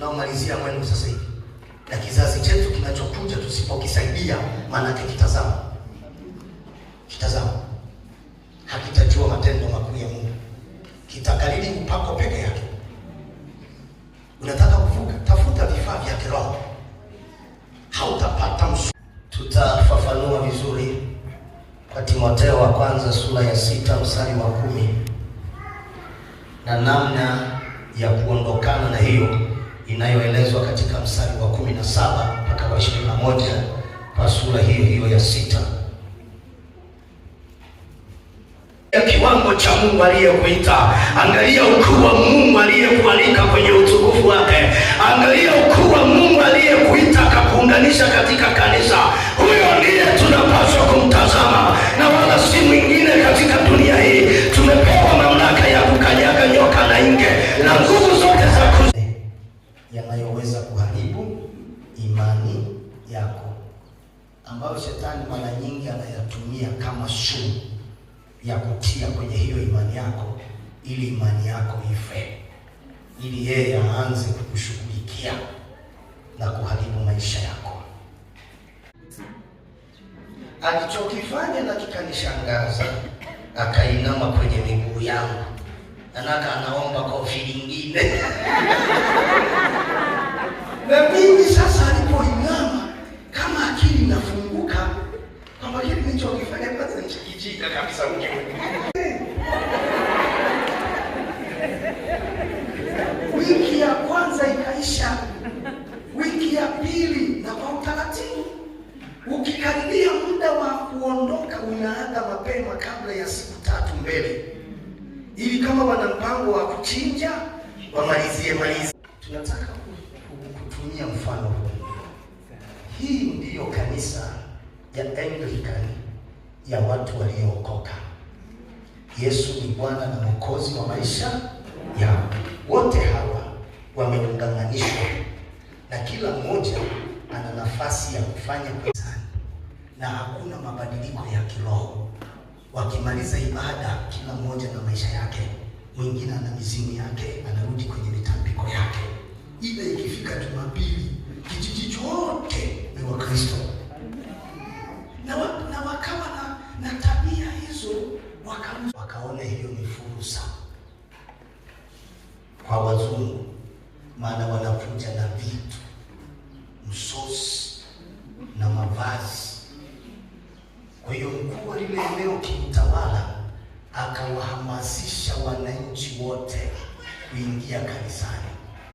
tunaomalizia mwendo sasa hivi, na kizazi chetu kinachokuja tusipokisaidia, maana kitazama hakitajua matendo makuu ya Mungu, kitakalili upako peke yake. Unataka kuvuka, tafuta vifaa vya kiroho, hautapata Tutafafanua vizuri kwa Timotheo wa kwanza sura ya 6 mstari wa 10 na namna ya kuondokana na hiyo inayoelezwa katika mstari wa 17 mpaka wa 21 kwa sura hiyo ya 6. Kiwango cha Mungu aliyekuita, angalia ukuu wa Mungu aliyekualika kwenye utukufu wake, angalia ukuu wa Mungu aliyekuita akakuunganisha katika kanisa. Huyo ndiye tunapaswa kumtazama na wala si mwingine katika dunia hii. Tumepewa mamlaka ya kukanyaga nyoka na nge na nguvu zote za yanayoweza kuharibu imani yako, ambayo shetani mara nyingi anayatumia kama sumu ya kutia kwenye hiyo imani yako, ili imani yako ife, ili yeye aanze kukushughulikia na kuharibu maisha yako. Alichokifanya na kikanishangaza, akainama kwenye miguu yangu, anaka anaomba kofi lingine. Na mimi sasa alipoinama, kama akili inafunguka, kama kile nilichokifanya kwanza nichikijika kabisa mwenyewe. Wiki ya kwanza ikaisha, wiki ya pili, na kwa utaratibu ukikaribia muda wa kuondoka unaanza mapema kabla ya siku 3 mbele, ili kama wana mpango wa kuchinja wamalizie. Tunataka kutumia mfano huu. Hii ndiyo kanisa ya Anglican ya watu waliookoka. Yesu ni Bwana na Mwokozi wa maisha yao. Wote hawa wameunganishwa na kila mmoja ana nafasi ya kufanya kazi, na hakuna mabadiliko ya kiroho. Wakimaliza ibada, kila mmoja na maisha yake, mwingine ana mizimu yake, anarudi kwenye mitambiko yake. Ile ikifika Jumapili, kijiji chote ni Wakristo. Na wakawa na tabia hizo, wakaona hiyo ni fursa kwa wazungu, maana wanakuja na vitu, msosi na mavazi. Kwa hiyo mkuu wa lile eneo kimtawala akawahamasisha wananchi wote kuingia kanisani.